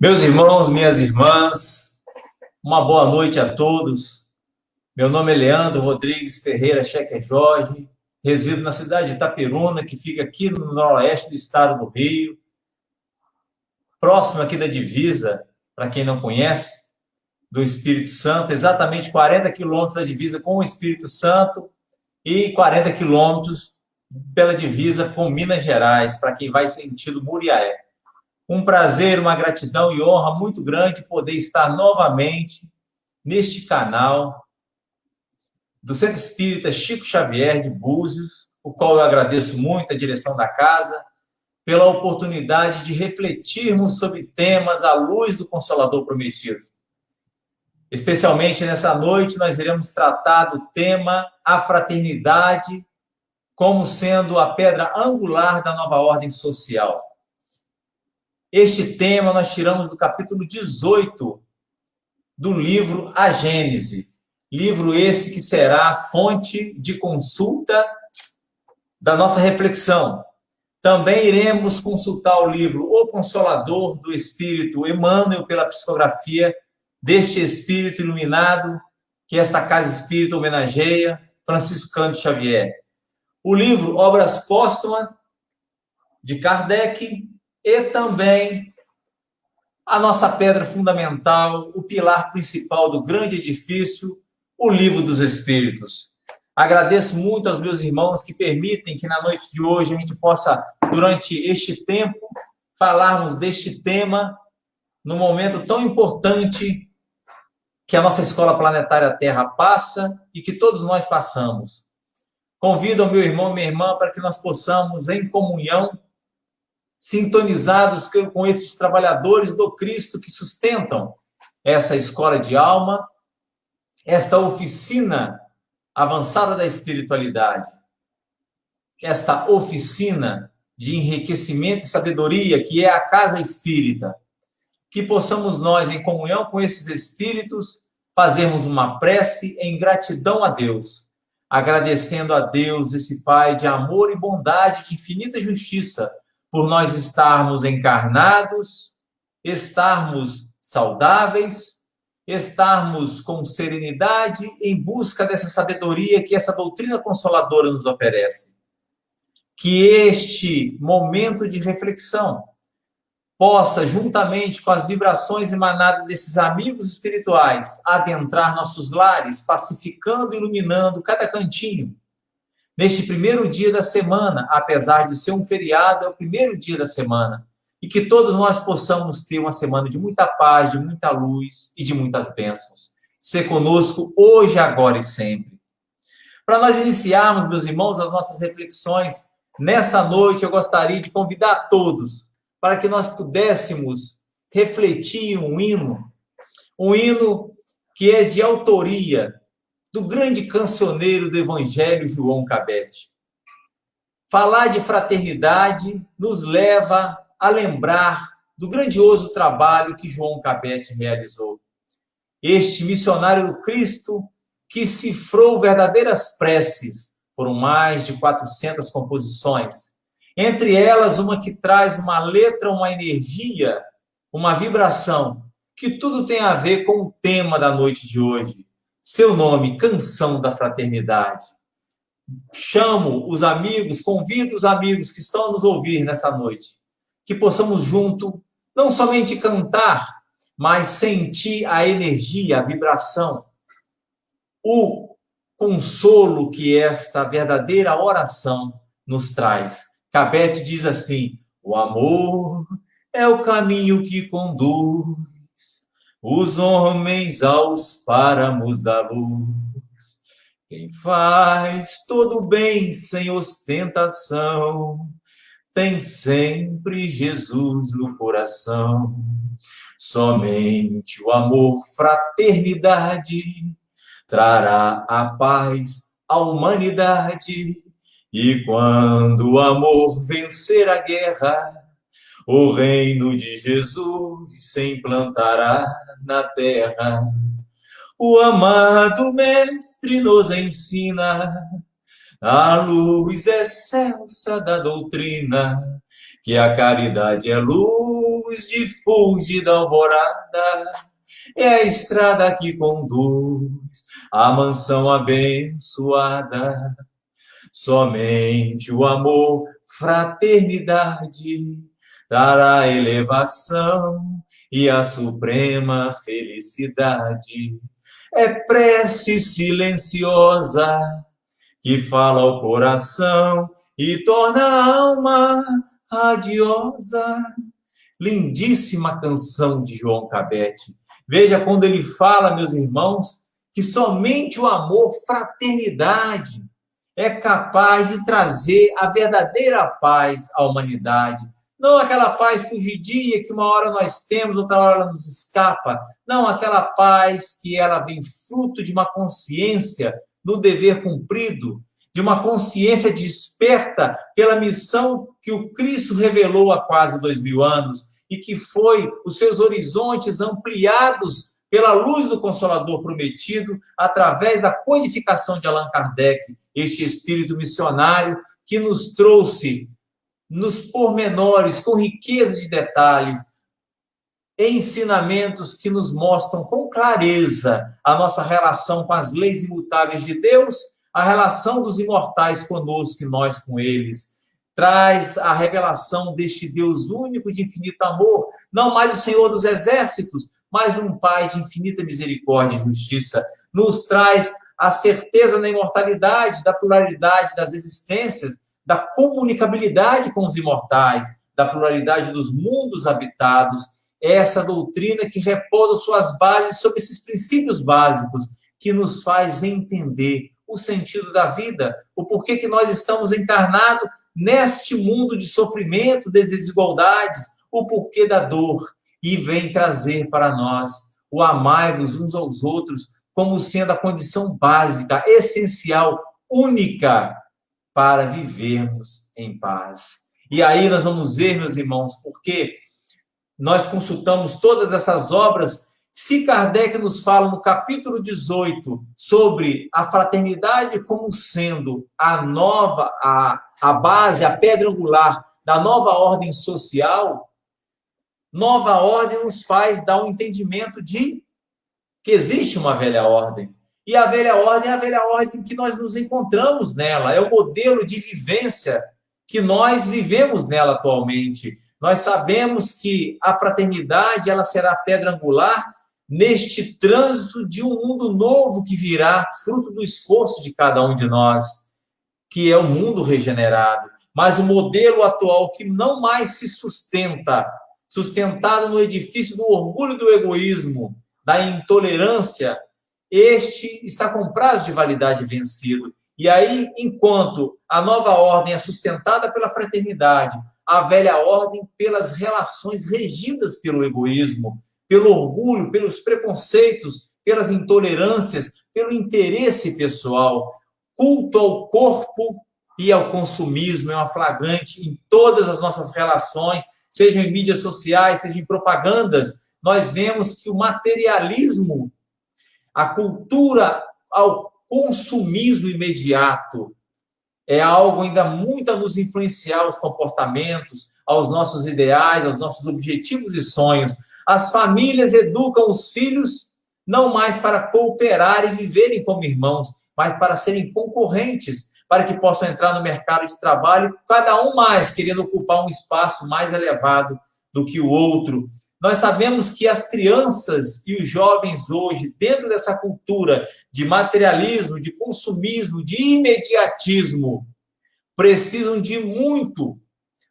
Meus irmãos, minhas irmãs, uma boa noite a todos. Meu nome é Leandro Rodrigues Ferreira Chequer Jorge, resido na cidade de Itaperuna, que fica aqui no noroeste do estado do Rio, próximo aqui da divisa, para quem não conhece, do Espírito Santo, exatamente 40 quilômetros da divisa com o Espírito Santo e 40 quilômetros pela divisa com Minas Gerais, para quem vai sentido Muriaé. Um prazer, uma gratidão e honra muito grande poder estar novamente neste canal do Centro Espírita Chico Xavier de Búzios, o qual eu agradeço muito a direção da casa, pela oportunidade de refletirmos sobre temas à luz do Consolador Prometido. Especialmente nessa noite, nós iremos tratar do tema a fraternidade como sendo a pedra angular da nova ordem social. Este tema nós tiramos do capítulo 18 do livro A Gênese. Livro esse que será fonte de consulta da nossa reflexão. Também iremos consultar o livro O Consolador do Espírito Emmanuel, pela psicografia deste Espírito iluminado, que esta Casa Espírita homenageia, Francisco Cândido Xavier. O livro Obras Póstumas, de Kardec, e também a nossa pedra fundamental, o pilar principal do grande edifício, o Livro dos Espíritos. Agradeço muito aos meus irmãos que permitem que na noite de hoje a gente possa, durante este tempo, falarmos deste tema num momento tão importante que a nossa Escola Planetária Terra passa e que todos nós passamos. Convido ao meu irmão e minha irmã para que nós possamos, em comunhão, sintonizados com esses trabalhadores do Cristo que sustentam essa escola de alma, esta oficina avançada da espiritualidade, esta oficina de enriquecimento e sabedoria que é a Casa Espírita, que possamos nós, em comunhão com esses espíritos, fazermos uma prece em gratidão a Deus, agradecendo a Deus, esse Pai de amor e bondade, de infinita justiça, por nós estarmos encarnados, estarmos saudáveis, estarmos com serenidade em busca dessa sabedoria que essa doutrina consoladora nos oferece. Que este momento de reflexão possa, juntamente com as vibrações emanadas desses amigos espirituais, adentrar nossos lares, pacificando e iluminando cada cantinho. Neste primeiro dia da semana, apesar de ser um feriado, é o primeiro dia da semana. E que todos nós possamos ter uma semana de muita paz, de muita luz e de muitas bênçãos. Ser conosco hoje, agora e sempre. Para nós iniciarmos, meus irmãos, as nossas reflexões, nessa noite eu gostaria de convidar todos para que nós pudéssemos refletir um hino que é de autoria do grande cancioneiro do Evangelho, João Cabete. Falar de fraternidade nos leva a lembrar do grandioso trabalho que João Cabete realizou. Este missionário do Cristo que cifrou verdadeiras preces, foram mais de 400 composições. Entre elas, uma que traz uma letra, uma energia, uma vibração, que tudo tem a ver com o tema da noite de hoje. Seu nome, Canção da Fraternidade. Chamo os amigos, convido os amigos que estão a nos ouvir nessa noite, que possamos junto, não somente cantar, mas sentir a energia, a vibração, o consolo que esta verdadeira oração nos traz. Cabete diz assim: o amor é o caminho que conduz os homens aos páramos da luz. Quem faz todo bem sem ostentação tem sempre Jesus no coração. Somente o amor, fraternidade, trará a paz à humanidade. E quando o amor vencer a guerra, o reino de Jesus se implantará na terra. O amado Mestre nos ensina a luz excelsa da doutrina, que a caridade é luz de fúlgida alvorada, é a estrada que conduz à mansão abençoada. Somente o amor, fraternidade, dará elevação e a suprema felicidade. É prece silenciosa que fala ao coração e torna a alma radiosa. Lindíssima canção de João Cabete. Veja quando ele fala, meus irmãos, que somente o amor, fraternidade, é capaz de trazer a verdadeira paz à humanidade. Não aquela paz fugidia que uma hora nós temos, outra hora ela nos escapa. Não, aquela paz que ela vem fruto de uma consciência do dever cumprido, de uma consciência desperta pela missão que o Cristo revelou há quase 2000 anos e que foi os seus horizontes ampliados pela luz do Consolador prometido através da codificação de Allan Kardec, este espírito missionário que nos trouxe nos pormenores, com riqueza de detalhes, ensinamentos que nos mostram com clareza a nossa relação com as leis imutáveis de Deus, a relação dos imortais conosco e nós com eles. Traz a revelação deste Deus único de infinito amor, não mais o Senhor dos exércitos, mas um Pai de infinita misericórdia e justiça. Nos traz a certeza da imortalidade, da pluralidade das existências, da comunicabilidade com os imortais, da pluralidade dos mundos habitados. Essa doutrina que repousa suas bases sobre esses princípios básicos, que nos faz entender o sentido da vida, o porquê que nós estamos encarnados neste mundo de sofrimento, de desigualdades, o porquê da dor, e vem trazer para nós o amar-vos uns aos outros como sendo a condição básica, essencial, única para vivermos em paz. E aí nós vamos ver, meus irmãos, porque nós consultamos todas essas obras. Se Kardec nos fala no capítulo 18 sobre a fraternidade como sendo a base, a pedra angular da nova ordem social, nova ordem nos faz dar um entendimento de que existe uma velha ordem. E a velha ordem é a velha ordem que nós nos encontramos nela, é o modelo de vivência que nós vivemos nela atualmente. Nós sabemos que a fraternidade ela será a pedra angular neste trânsito de um mundo novo que virá, fruto do esforço de cada um de nós, que é o mundo regenerado. Mas o modelo atual que não mais se sustentado no edifício do orgulho e do egoísmo, da intolerância, este está com prazo de validade vencido. E aí, enquanto a nova ordem é sustentada pela fraternidade, a velha ordem pelas relações regidas pelo egoísmo, pelo orgulho, pelos preconceitos, pelas intolerâncias, pelo interesse pessoal. Culto ao corpo e ao consumismo é uma flagrante em todas as nossas relações, seja em mídias sociais, seja em propagandas. Nós vemos que o materialismo, a cultura ao consumismo imediato, é algo ainda muito a nos influenciar aos comportamentos, aos nossos ideais, aos nossos objetivos e sonhos. As famílias educam os filhos não mais para cooperar e viverem como irmãos, mas para serem concorrentes, para que possam entrar no mercado de trabalho, cada um mais querendo ocupar um espaço mais elevado do que o outro. Nós sabemos que as crianças e os jovens hoje, dentro dessa cultura de materialismo, de consumismo, de imediatismo, precisam de muito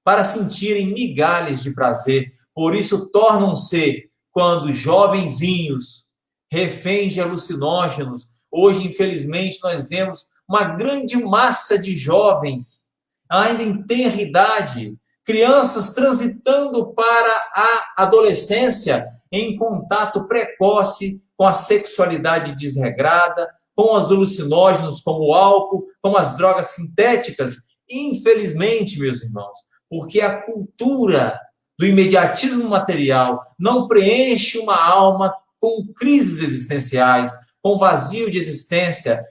para sentirem migalhas de prazer. Por isso, tornam-se, quando jovenzinhos, reféns de alucinógenos. Hoje, infelizmente, nós vemos uma grande massa de jovens, ainda em tenra idade, crianças transitando para a adolescência em contato precoce com a sexualidade desregrada, com os alucinógenos como o álcool, com as drogas sintéticas. Infelizmente, meus irmãos, porque a cultura do imediatismo material não preenche uma alma com crises existenciais, com vazio de existência,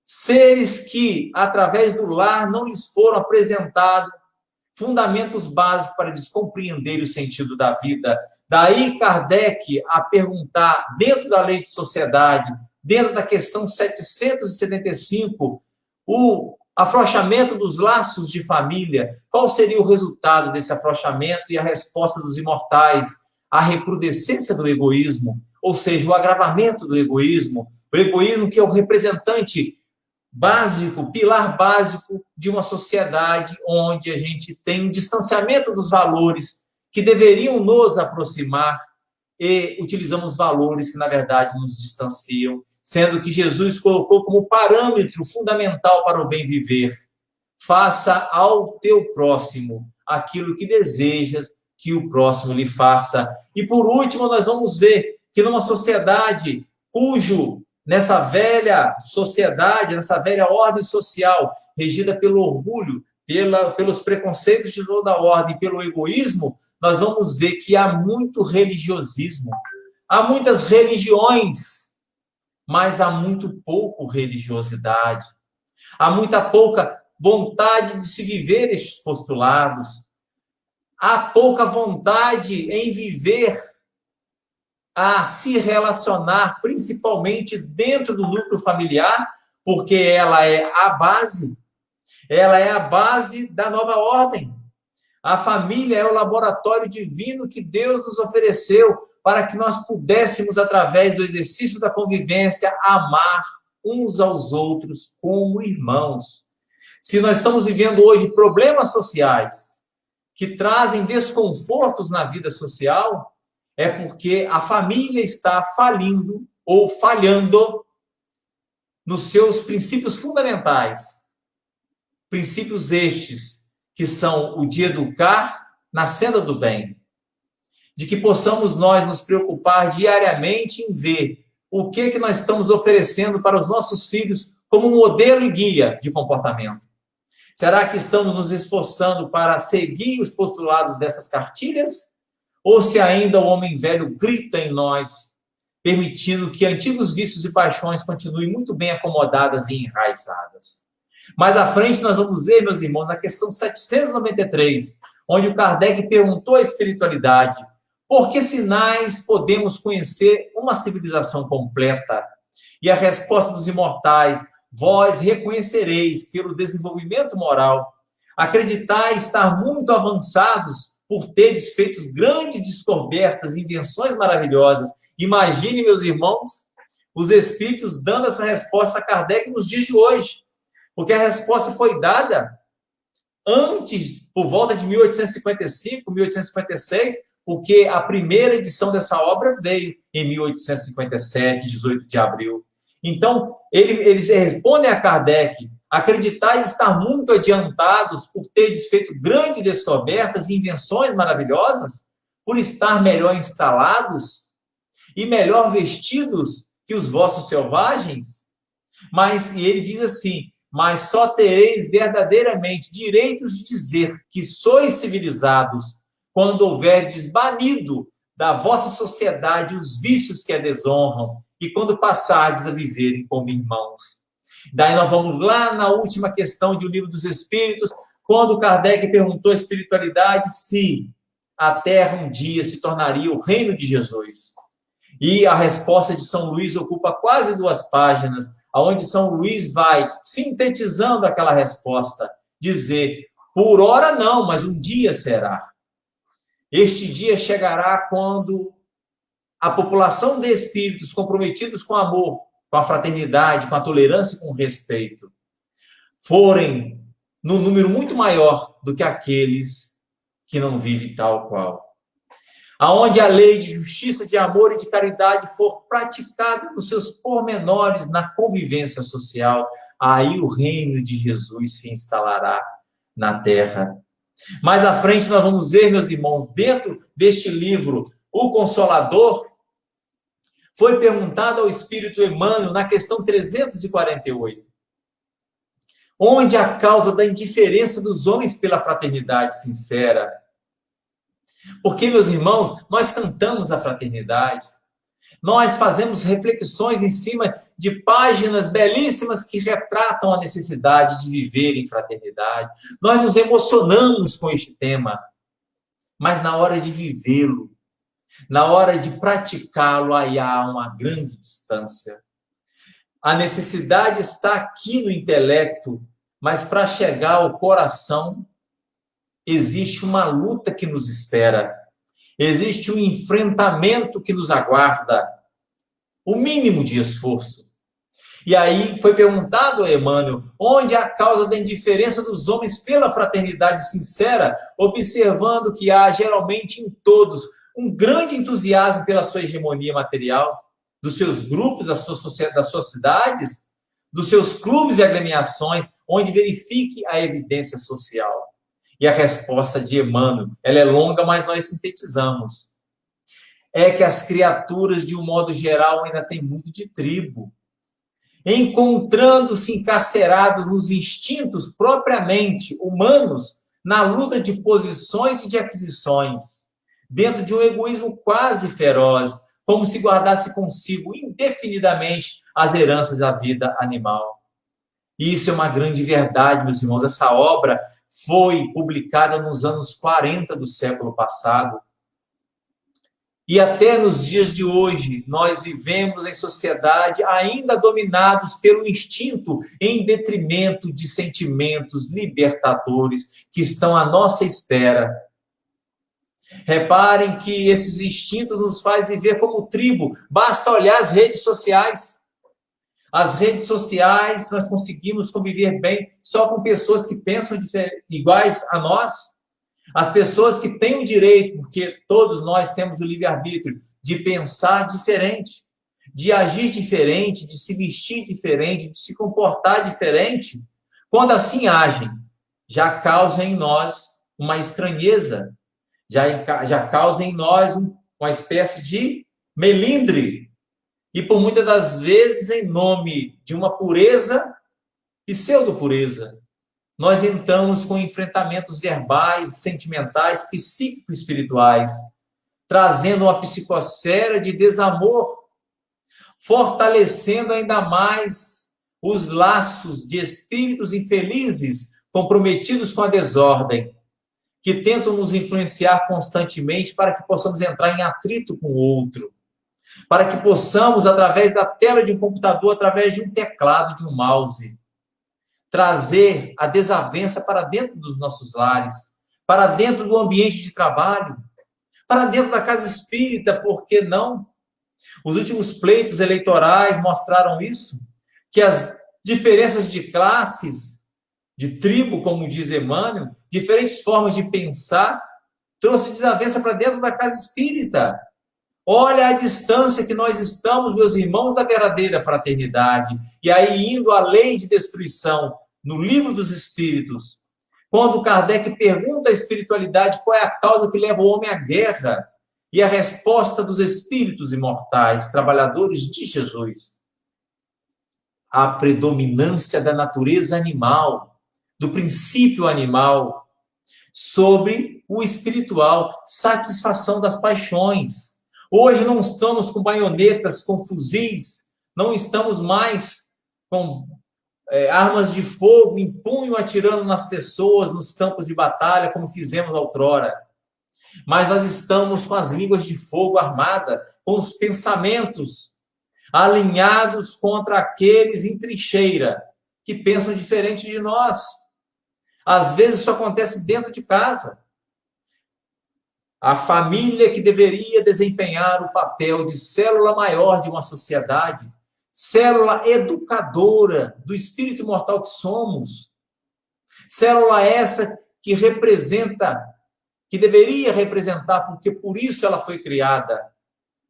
seres que, através do lar, não lhes foram apresentados fundamentos básicos para descompreender o sentido da vida. Daí Kardec a perguntar, dentro da lei de sociedade, dentro da questão 775, o afrouxamento dos laços de família, qual seria o resultado desse afrouxamento? E a resposta dos imortais, a recrudescência do egoísmo, ou seja, o agravamento do egoísmo, o egoísmo que é o representante básico, pilar básico de uma sociedade onde a gente tem um distanciamento dos valores que deveriam nos aproximar e utilizamos valores que, na verdade, nos distanciam, sendo que Jesus colocou como parâmetro fundamental para o bem viver: faça ao teu próximo aquilo que desejas que o próximo lhe faça. E, por último, nós vamos ver que numa sociedade nessa velha sociedade, nessa velha ordem social, regida pelo orgulho, pelos preconceitos de toda a ordem, pelo egoísmo, nós vamos ver que há muito religiosismo. Há muitas religiões, mas há muito pouco religiosidade. Há muita pouca vontade de se viver estes postulados. Há pouca vontade em viver, a se relacionar, principalmente dentro do núcleo familiar, porque ela é a base da nova ordem. A família é o laboratório divino que Deus nos ofereceu para que nós pudéssemos, através do exercício da convivência, amar uns aos outros como irmãos. Se nós estamos vivendo hoje problemas sociais que trazem desconfortos na vida social, é porque a família está falindo ou falhando nos seus princípios fundamentais. Princípios estes que são o de educar na senda do bem, de que possamos nós nos preocupar diariamente em ver o que nós estamos oferecendo para os nossos filhos como modelo e guia de comportamento. Será que estamos nos esforçando para seguir os postulados dessas cartilhas? Ou se ainda o homem velho grita em nós, permitindo que antigos vícios e paixões continuem muito bem acomodadas e enraizadas? Mais à frente nós vamos ver, meus irmãos, na questão 793, onde o Kardec perguntou à espiritualidade: por que sinais podemos conhecer uma civilização completa? E a resposta dos imortais: vós reconhecereis pelo desenvolvimento moral. Acreditai estar muito avançados por teres feito grandes descobertas, invenções maravilhosas. Imagine, meus irmãos, os espíritos dando essa resposta a Kardec nos dias de hoje. Porque a resposta foi dada antes, por volta de 1855, 1856, porque a primeira edição dessa obra veio em 1857, 18 de abril. Então, eles respondem a Kardec: acreditais estar muito adiantados por teres feito grandes descobertas e invenções maravilhosas, por estar melhor instalados e melhor vestidos que os vossos selvagens? E ele diz assim: mas só tereis verdadeiramente direitos de dizer que sois civilizados quando houverdes banido da vossa sociedade os vícios que a desonram e quando passardes a viverem como irmãos. Daí nós vamos lá na última questão do Livro dos Espíritos, quando Kardec perguntou à espiritualidade se a Terra um dia se tornaria o reino de Jesus. E a resposta de São Luís ocupa quase 2 páginas, onde São Luís vai sintetizando aquela resposta, dizer: por ora não, mas um dia será. Este dia chegará quando a população de espíritos comprometidos com o amor, com a fraternidade, com a tolerância e com o respeito, forem num número muito maior do que aqueles que não vivem tal qual. Aonde a lei de justiça, de amor e de caridade for praticada nos seus pormenores na convivência social, aí o reino de Jesus se instalará na terra. Mais à frente nós vamos ver, meus irmãos, dentro deste livro, O Consolador, foi perguntado ao Espírito Emmanuel, na questão 348, onde a causa da indiferença dos homens pela fraternidade sincera. Porque, meus irmãos, nós cantamos a fraternidade, Nós fazemos reflexões em cima de páginas belíssimas que retratam a necessidade de viver em fraternidade. Nós nos emocionamos com este tema, mas na hora de vivê-lo, na hora de praticá-lo, aí há uma grande distância. A necessidade está aqui no intelecto, mas para chegar ao coração, existe uma luta que nos espera. Existe um enfrentamento que nos aguarda. O mínimo de esforço. E aí foi perguntado a Emmanuel, onde é a causa da indiferença dos homens pela fraternidade sincera, observando que há geralmente em todos um grande entusiasmo pela sua hegemonia material, dos seus grupos, das suas cidades, dos seus clubes e agremiações, onde verifique a evidência social. E a resposta de Emmanuel, ela é longa, mas nós sintetizamos. É que as criaturas, de um modo geral, ainda têm muito de tribo, encontrando-se encarcerados nos instintos propriamente humanos, na luta de posições e de aquisições, dentro de um egoísmo quase feroz, como se guardasse consigo indefinidamente as heranças da vida animal. E isso é uma grande verdade, meus irmãos. Essa obra foi publicada nos anos 40 do século passado. E até nos dias de hoje, nós vivemos em sociedade ainda dominados pelo instinto, em detrimento de sentimentos libertadores que estão à nossa espera. Reparem que esses instintos nos fazem viver como tribo. Basta olhar as redes sociais. As redes sociais, nós conseguimos conviver bem só com pessoas que pensam iguais a nós. As pessoas que têm o direito, porque todos nós temos o livre-arbítrio, de pensar diferente, de agir diferente, de se vestir diferente, de se comportar diferente, quando assim agem, já causa em nós uma estranheza, já causa em nós uma espécie de melindre. E por muitas das vezes, em nome de uma pureza e pseudo-pureza, nós entramos com enfrentamentos verbais, sentimentais, psíquico-espirituais, trazendo uma psicosfera de desamor, fortalecendo ainda mais os laços de espíritos infelizes comprometidos com a desordem, que tentam nos influenciar constantemente para que possamos entrar em atrito com o outro, para que possamos, através da tela de um computador, através de um teclado, de um mouse, trazer a desavença para dentro dos nossos lares, para dentro do ambiente de trabalho, para dentro da casa espírita, por que não? Os últimos pleitos eleitorais mostraram isso, que as diferenças de classes, de tribo, como diz Emmanuel, diferentes formas de pensar, trouxe desavença para dentro da casa espírita. Olha a distância que nós estamos, meus irmãos, da verdadeira fraternidade. E aí, indo à lei de destruição, no Livro dos Espíritos, quando Kardec pergunta à espiritualidade qual é a causa que leva o homem à guerra, e a resposta dos espíritos imortais, trabalhadores de Jesus, a predominância da natureza animal, do princípio animal, sobre o espiritual, satisfação das paixões. Hoje não estamos com baionetas, com fuzis, não estamos mais com armas de fogo em punho atirando nas pessoas nos campos de batalha, como fizemos outrora. Mas nós estamos com as línguas de fogo armadas, com os pensamentos alinhados contra aqueles em trincheira, que pensam diferente de nós. Às vezes isso acontece dentro de casa. A família que deveria desempenhar o papel de célula maior de uma sociedade, célula educadora do espírito imortal que somos, célula essa que representa, que deveria representar, porque por isso ela foi criada,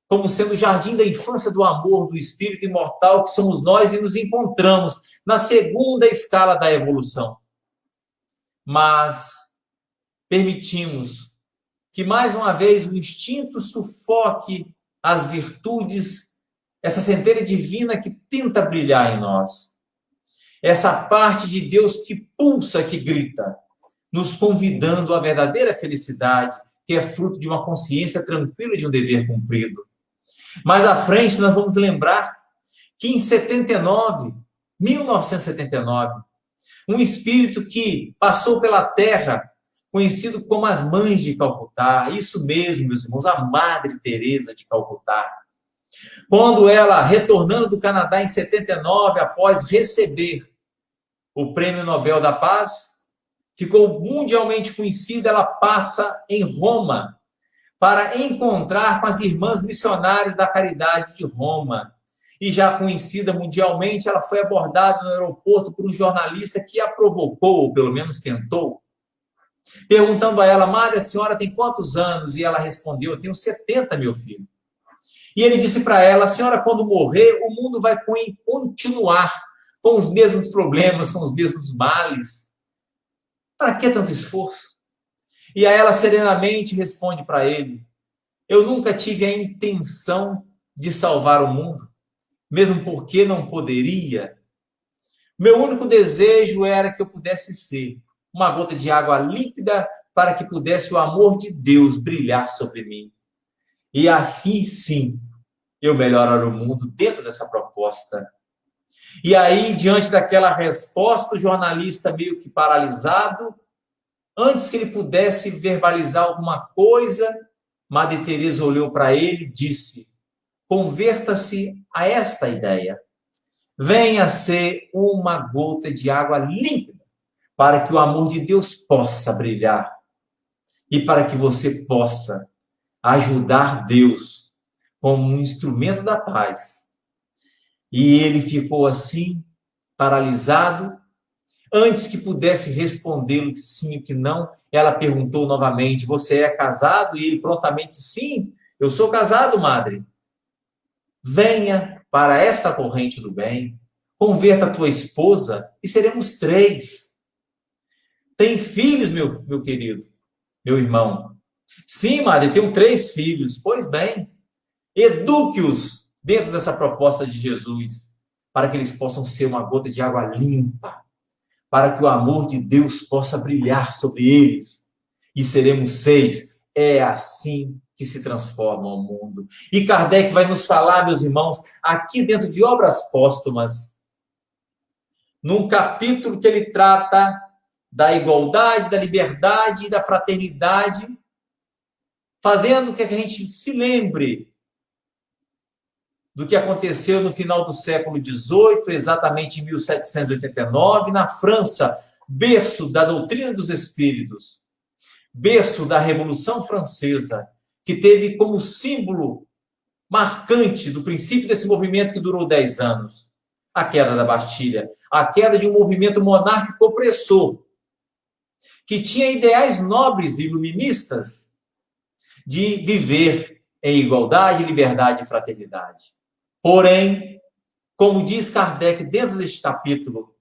como sendo o jardim da infância do amor do espírito imortal que somos nós e nos encontramos na segunda escala da evolução. Mas permitimos que, mais uma vez, o instinto sufoque as virtudes, essa centelha divina que tenta brilhar em nós. Essa parte de Deus que pulsa, que grita, nos convidando à verdadeira felicidade, que é fruto de uma consciência tranquila de um dever cumprido. Mais à frente, nós vamos lembrar que em 1979, um espírito que passou pela Terra, conhecido como as Mães de Calcutá, isso mesmo, meus irmãos, a Madre Teresa de Calcutá, quando ela, retornando do Canadá em 79, após receber o Prêmio Nobel da Paz, ficou mundialmente conhecida, ela passa em Roma para encontrar com as irmãs missionárias da Caridade de Roma. E já conhecida mundialmente, ela foi abordada no aeroporto por um jornalista que a provocou, ou pelo menos tentou, perguntando a ela: Madre, a senhora tem quantos anos? E ela respondeu: eu tenho 70, meu filho. E ele disse para ela: a senhora, quando morrer, o mundo vai continuar com os mesmos problemas, com os mesmos males. Para que tanto esforço? E aí ela serenamente responde para ele: eu nunca tive a intenção de salvar o mundo, mesmo porque não poderia. Meu único desejo era que eu pudesse ser uma gota de água límpida para que pudesse o amor de Deus brilhar sobre mim. E assim sim, eu melhorar o mundo dentro dessa proposta. E aí, diante daquela resposta, o jornalista meio que paralisado, antes que ele pudesse verbalizar alguma coisa, Madre Teresa olhou para ele e disse: converta-se a esta ideia. Venha ser uma gota de água límpida, para que o amor de Deus possa brilhar e para que você possa ajudar Deus como um instrumento da paz. E ele ficou assim, paralisado. Antes que pudesse respondê-lo que sim ou que não, ela perguntou novamente: você é casado? E ele prontamente: sim, eu sou casado, madre. Venha para esta corrente do bem, converta a tua esposa e seremos 3. Tem filhos, meu querido, meu irmão? Sim, madre, tenho 3 filhos. Pois bem, eduque-os dentro dessa proposta de Jesus, para que eles possam ser uma gota de água limpa, para que o amor de Deus possa brilhar sobre eles. E seremos 6. É assim que se transforma o mundo. E Kardec vai nos falar, meus irmãos, aqui dentro de Obras Póstumas, num capítulo que ele trata da igualdade, da liberdade e da fraternidade, fazendo com que a gente se lembre do que aconteceu no final do século XVIII, exatamente em 1789, na França, berço da doutrina dos espíritos, berço da Revolução Francesa, que teve como símbolo marcante do princípio desse movimento que durou 10 anos, a queda da Bastilha, a queda de um movimento monárquico opressor, que tinha ideais nobres e iluministas de viver em igualdade, liberdade e fraternidade. Porém, como diz Kardec dentro deste capítulo,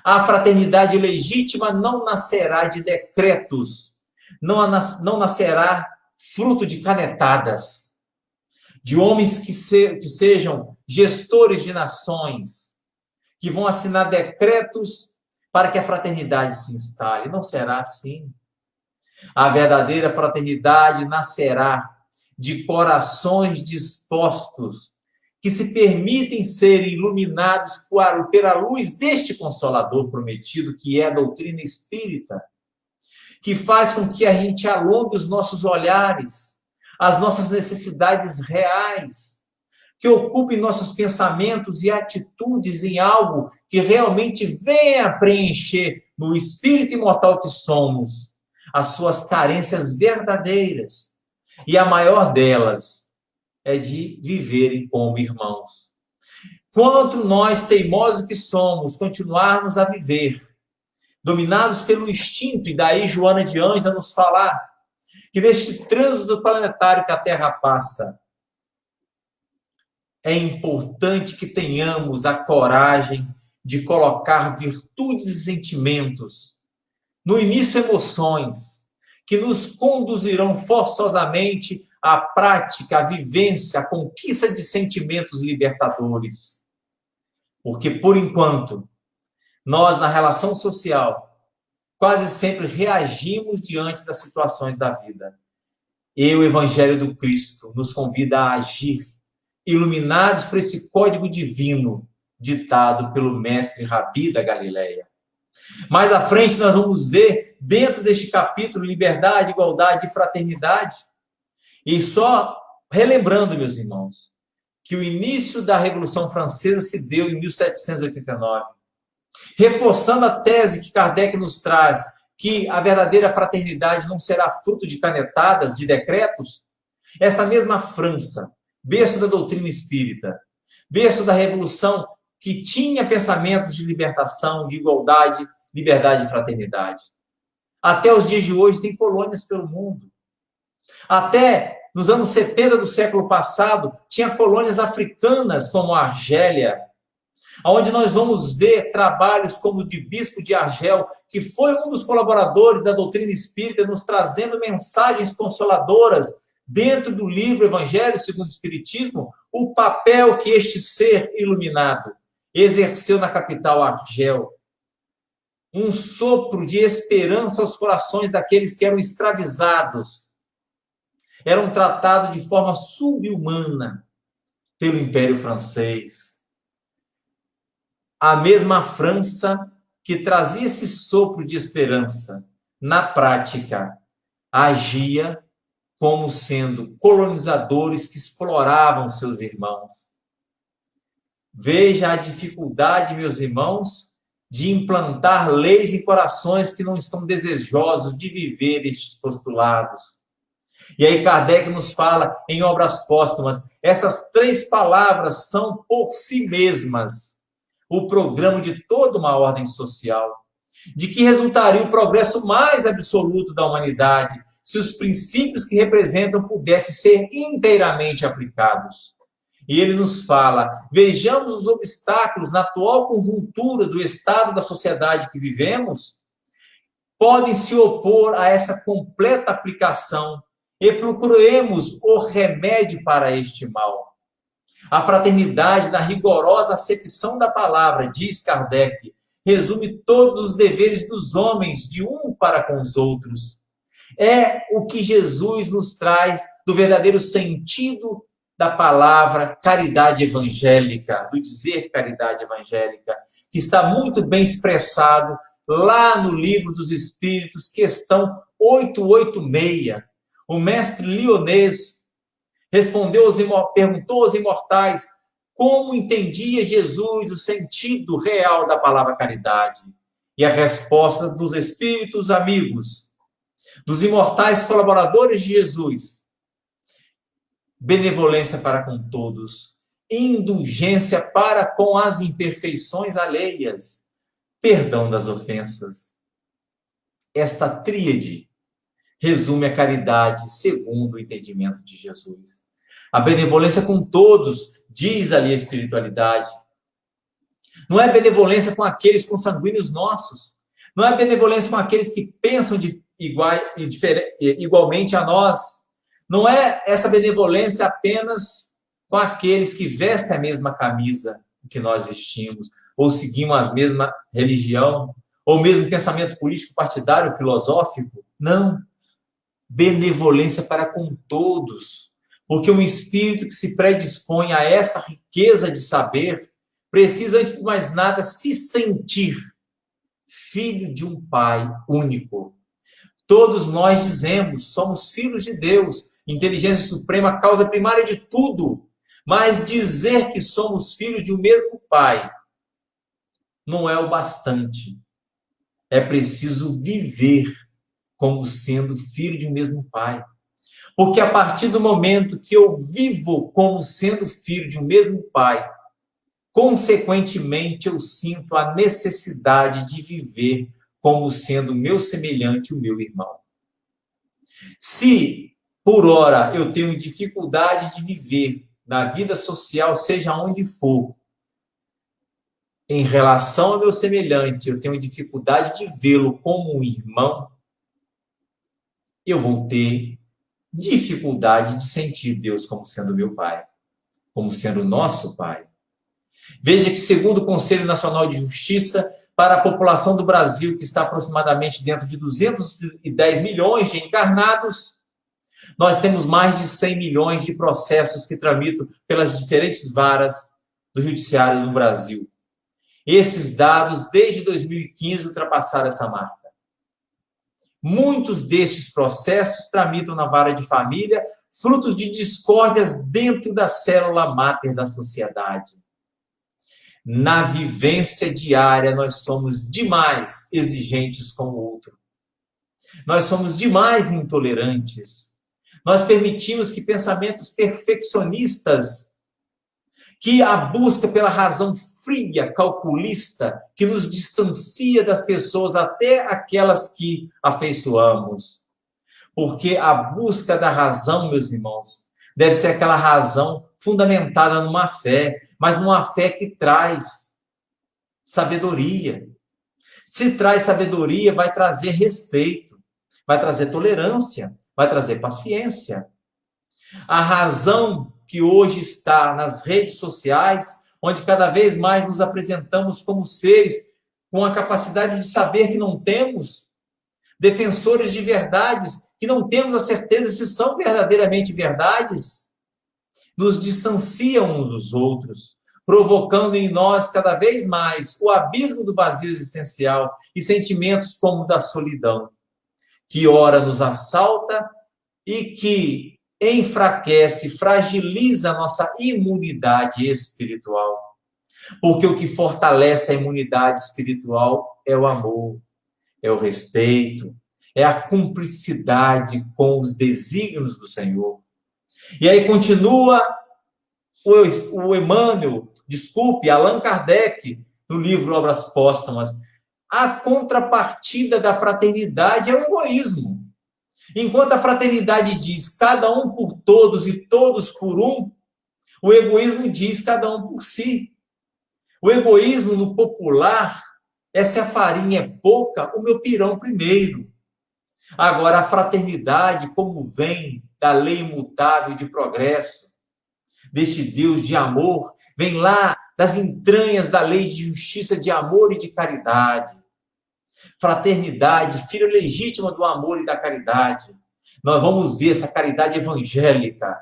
a fraternidade legítima não nascerá de decretos, não nascerá fruto de canetadas, de homens que sejam gestores de nações, que vão assinar decretos para que a fraternidade se instale. Não será assim. A verdadeira fraternidade nascerá de corações dispostos, que se permitem ser iluminados pela luz deste Consolador prometido, que é a doutrina espírita, que faz com que a gente alongue os nossos olhares, as nossas necessidades reais, que ocupe nossos pensamentos e atitudes em algo que realmente venha preencher no espírito imortal que somos as suas carências verdadeiras. E a maior delas é de viverem como irmãos. Quanto nós, teimosos que somos, continuarmos a viver, dominados pelo instinto, e daí Joana de Ângeles nos falar que neste trânsito planetário que a Terra passa, é importante que tenhamos a coragem de colocar virtudes e sentimentos, no início emoções, que nos conduzirão forçosamente à prática, à vivência, à conquista de sentimentos libertadores. Porque, por enquanto, nós, na relação social, quase sempre reagimos diante das situações da vida. E o Evangelho do Cristo nos convida a agir iluminados por esse código divino ditado pelo mestre Rabi da Galileia. Mais à frente nós vamos ver, dentro deste capítulo, liberdade, igualdade e fraternidade. E só relembrando, meus irmãos, que o início da Revolução Francesa se deu em 1789, reforçando a tese que Kardec nos traz, que a verdadeira fraternidade não será fruto de canetadas, de decretos. Esta mesma França, berço da doutrina espírita, berço da Revolução, que tinha pensamentos de libertação, de igualdade, liberdade e fraternidade. Até os dias de hoje tem colônias pelo mundo. Até nos anos 70 do século passado, tinha colônias africanas como a Argélia, onde nós vamos ver trabalhos como o de Bispo de Argel, que foi um dos colaboradores da doutrina espírita, nos trazendo mensagens consoladoras dentro do livro Evangelho segundo o Espiritismo, o papel que este ser iluminado exerceu na capital Argel. Um sopro de esperança aos corações daqueles que eram escravizados. Eram tratados de forma subhumana pelo Império Francês. A mesma França que trazia esse sopro de esperança, na prática, agia como sendo colonizadores que exploravam seus irmãos. Veja a dificuldade, meus irmãos, de implantar leis em corações que não estão desejosos de viver estes postulados. E aí Kardec nos fala em Obras Póstumas, essas 3 palavras são por si mesmas o programa de toda uma ordem social, de que resultaria o progresso mais absoluto da humanidade, se os princípios que representam pudessem ser inteiramente aplicados. E ele nos fala, vejamos os obstáculos na atual conjuntura do estado da sociedade que vivemos, podem se opor a essa completa aplicação e procuremos o remédio para este mal. A fraternidade, na rigorosa acepção da palavra, diz Kardec, resume todos os deveres dos homens de um para com os outros. É o que Jesus nos traz do verdadeiro sentido da palavra caridade evangélica, do dizer caridade evangélica, que está muito bem expressado lá no Livro dos Espíritos, questão 886. O mestre Lyonês perguntou aos imortais como entendia Jesus o sentido real da palavra caridade. E a resposta dos espíritos amigos, dos imortais colaboradores de Jesus: benevolência para com todos, indulgência para com as imperfeições alheias, perdão das ofensas. Esta tríade resume a caridade segundo o entendimento de Jesus. A benevolência com todos, diz ali a espiritualidade. Não é benevolência com aqueles consanguíneos nossos. Não é benevolência com aqueles que pensam igualmente a nós. Não é essa benevolência apenas com aqueles que vestem a mesma camisa que nós vestimos, ou seguimos a mesma religião, ou mesmo pensamento político, partidário, filosófico. Não. Benevolência para com todos. Porque um espírito que se predispõe a essa riqueza de saber precisa, antes de mais nada, se sentir filho de um Pai único. Todos nós dizemos, somos filhos de Deus, inteligência suprema, causa primária de tudo. Mas dizer que somos filhos de um mesmo Pai não é o bastante. É preciso viver como sendo filho de um mesmo Pai. Porque a partir do momento que eu vivo como sendo filho de um mesmo Pai, consequentemente eu sinto a necessidade de viver como sendo meu semelhante, o meu irmão. Se, por ora, eu tenho dificuldade de viver na vida social, seja onde for, em relação ao meu semelhante, eu tenho dificuldade de vê-lo como um irmão, eu vou ter dificuldade de sentir Deus como sendo meu Pai, como sendo o nosso Pai. Veja que, segundo o Conselho Nacional de Justiça, para a população do Brasil, que está aproximadamente dentro de 210 milhões de encarnados, Nós temos mais de 100 milhões de processos que tramitam pelas diferentes varas do judiciário no Brasil. Esses dados, desde 2015, ultrapassaram essa marca. Muitos destes processos tramitam na vara de família, frutos de discórdias dentro da célula máter da sociedade. Na vivência diária, nós somos demais exigentes com o outro. Nós somos demais intolerantes. Nós permitimos que pensamentos perfeccionistas, que a busca pela razão fria, calculista, que nos distancia das pessoas, até aquelas que afeiçoamos. Porque a busca da razão, meus irmãos, deve ser aquela razão fundamentada numa fé, mas numa fé que traz sabedoria. Se traz sabedoria, vai trazer respeito, vai trazer tolerância, vai trazer paciência. A razão que hoje está nas redes sociais, onde cada vez mais nos apresentamos como seres com a capacidade de saber que não temos, defensores de verdades, que não temos a certeza se são verdadeiramente verdades, nos distanciam uns dos outros, provocando em nós cada vez mais o abismo do vazio existencial e sentimentos como o da solidão, que ora nos assalta e que enfraquece, fragiliza a nossa imunidade espiritual. Porque o que fortalece a imunidade espiritual é o amor, é o respeito, é a cumplicidade com os desígnios do Senhor. E aí continua o Emmanuel, Allan Kardec, no livro Obras Póstumas. A contrapartida da fraternidade é o egoísmo. Enquanto a fraternidade diz cada um por todos e todos por um, o egoísmo diz cada um por si. O egoísmo no popular é se a farinha é pouca, o meu pirão primeiro. Agora, a fraternidade, como vem da lei imutável de progresso, deste Deus de amor, vem lá das entranhas da lei de justiça, de amor e de caridade. Fraternidade, filho legítima do amor e da caridade. Nós vamos ver essa caridade evangélica.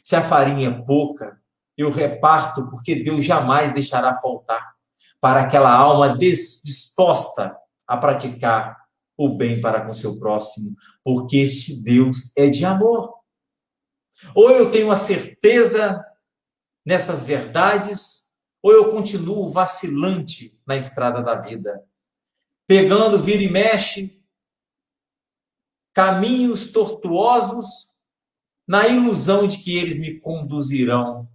Se a farinha é pouca, eu reparto, porque Deus jamais deixará faltar para aquela alma disposta a praticar o bem para com seu próximo, porque este Deus é de amor. Ou eu tenho a certeza nestas verdades, ou eu continuo vacilante na estrada da vida, pegando, vira e mexe, caminhos tortuosos, na ilusão de que eles me conduzirão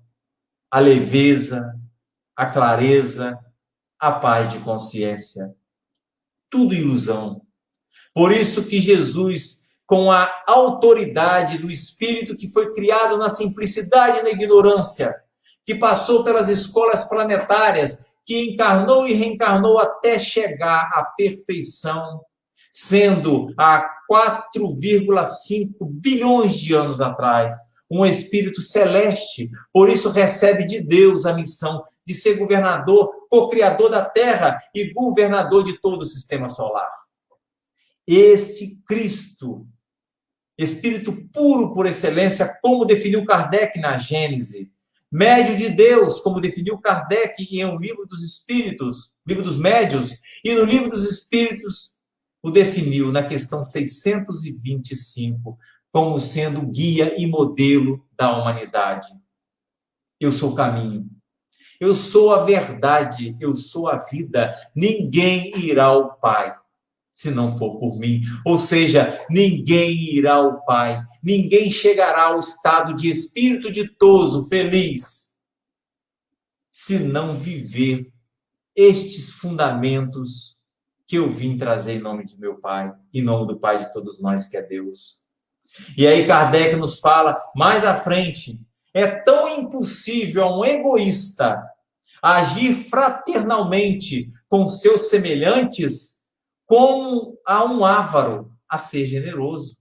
à leveza, à clareza, à paz de consciência. Tudo ilusão. Por isso que Jesus, com a autoridade do Espírito que foi criado na simplicidade e na ignorância, que passou pelas escolas planetárias, que encarnou e reencarnou até chegar à perfeição, sendo há 4,5 bilhões de anos atrás, um espírito celeste, por isso recebe de Deus a missão de ser governador, co-criador da Terra e governador de todo o sistema solar. Esse Cristo, espírito puro por excelência, como definiu Kardec na Gênese, médio de Deus, como definiu Kardec em um livro dos Espíritos, livro dos Médios, e no livro dos Espíritos o definiu na questão 625, como sendo guia e modelo da humanidade. Eu sou o caminho, eu sou a verdade, eu sou a vida, ninguém irá ao Pai se não for por mim. Ou seja, ninguém irá ao Pai, ninguém chegará ao estado de espírito ditoso, feliz, se não viver estes fundamentos que eu vim trazer em nome de meu Pai, em nome do Pai de todos nós, que é Deus. E aí Kardec nos fala, mais à frente, é tão impossível a um egoísta agir fraternalmente com seus semelhantes como a um avaro a ser generoso.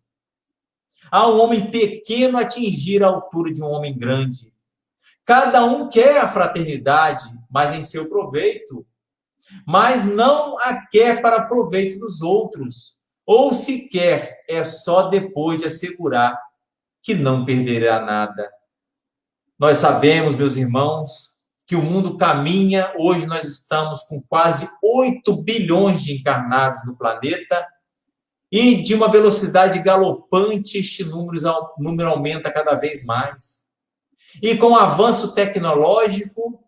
A um homem pequeno atingir a altura de um homem grande. Cada um quer a fraternidade, mas em seu proveito. Mas não a quer para proveito dos outros. Ou se quer, é só depois de assegurar que não perderá nada. Nós sabemos, meus irmãos, que o mundo caminha, hoje nós estamos com quase 8 bilhões de encarnados no planeta e de uma velocidade galopante este número aumenta cada vez mais. E com o avanço tecnológico,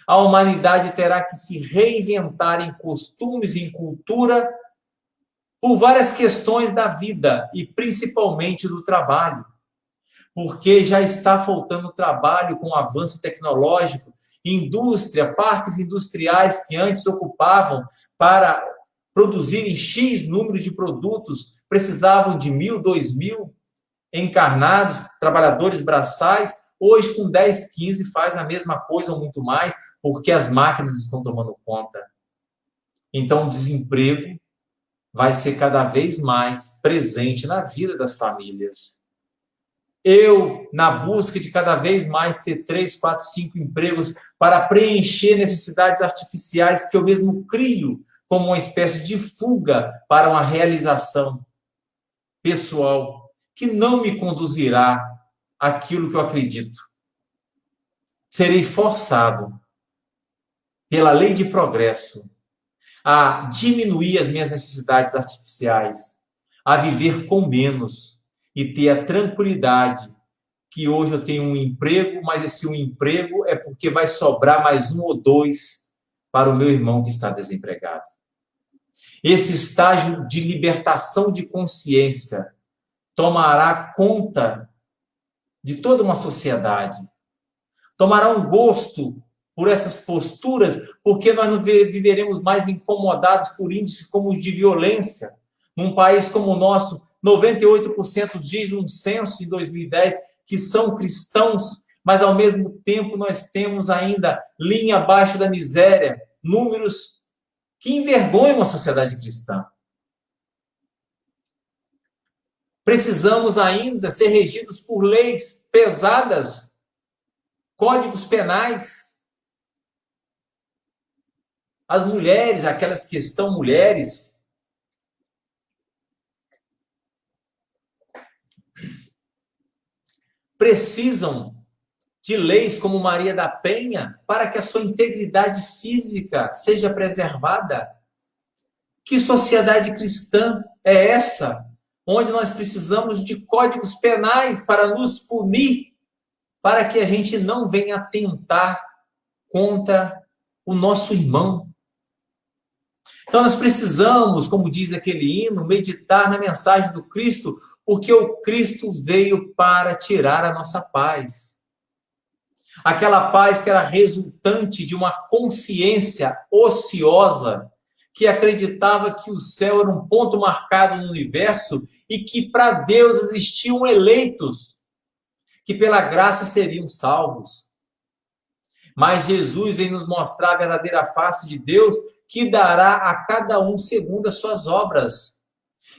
a humanidade terá que se reinventar em costumes e em cultura por várias questões da vida e principalmente do trabalho. Porque já está faltando trabalho com o avanço tecnológico, indústria, parques industriais que antes ocupavam para produzirem X número de produtos, precisavam de 1.000, 2.000 encarnados, trabalhadores braçais, hoje com 10, 15 faz a mesma coisa ou muito mais, porque as máquinas estão tomando conta. Então o desemprego vai ser cada vez mais presente na vida das famílias. Eu, na busca de cada vez mais ter 3, 4, 5 empregos para preencher necessidades artificiais que eu mesmo crio como uma espécie de fuga para uma realização pessoal que não me conduzirá àquilo que eu acredito. Serei forçado pela lei de progresso a diminuir as minhas necessidades artificiais, a viver com menos e ter a tranquilidade que hoje eu tenho um emprego, mas esse um emprego é porque vai sobrar mais 1 ou 2 para o meu irmão que está desempregado. Esse estágio de libertação de consciência tomará conta de toda uma sociedade. Tomará um gosto por essas posturas, porque nós não viveremos mais incomodados por índices como os de violência. Num país como o nosso, 98% diz um censo de 2010 que são cristãos, mas ao mesmo tempo nós temos ainda linha abaixo da miséria, números que envergonham a sociedade cristã. Precisamos ainda ser regidos por leis pesadas, códigos penais. As mulheres, aquelas que estão mulheres, precisam de leis como Maria da Penha para que a sua integridade física seja preservada. Que sociedade cristã é essa, onde nós precisamos de códigos penais para nos punir, para que a gente não venha atentar contra o nosso irmão? Então nós precisamos, como diz aquele hino, meditar na mensagem do Cristo, porque o Cristo veio para tirar a nossa paz. Aquela paz que era resultante de uma consciência ociosa, que acreditava que o céu era um ponto marcado no universo e que para Deus existiam eleitos, que pela graça seriam salvos. Mas Jesus vem nos mostrar a verdadeira face de Deus, que dará a cada um segundo as suas obras.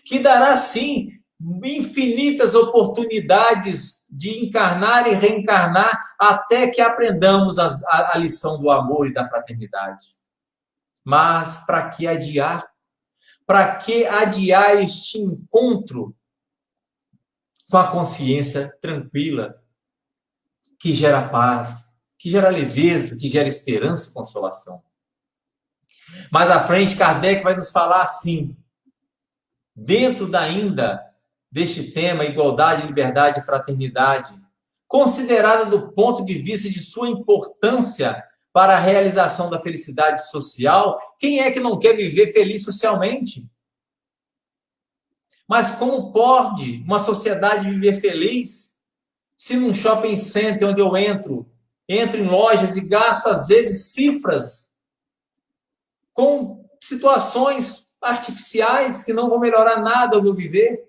Que dará, sim, infinitas oportunidades de encarnar e reencarnar até que aprendamos a lição do amor e da fraternidade. Mas para que adiar? Para que adiar este encontro com a consciência tranquila, que gera paz, que gera leveza, que gera esperança e consolação? Mais à frente, Kardec vai nos falar assim, dentro ainda deste tema, igualdade, liberdade e fraternidade, considerada do ponto de vista de sua importância para a realização da felicidade social, quem é que não quer viver feliz socialmente? Mas como pode uma sociedade viver feliz se num shopping center onde eu entro em lojas e gasto às vezes cifras com situações artificiais que não vão melhorar nada ao meu viver?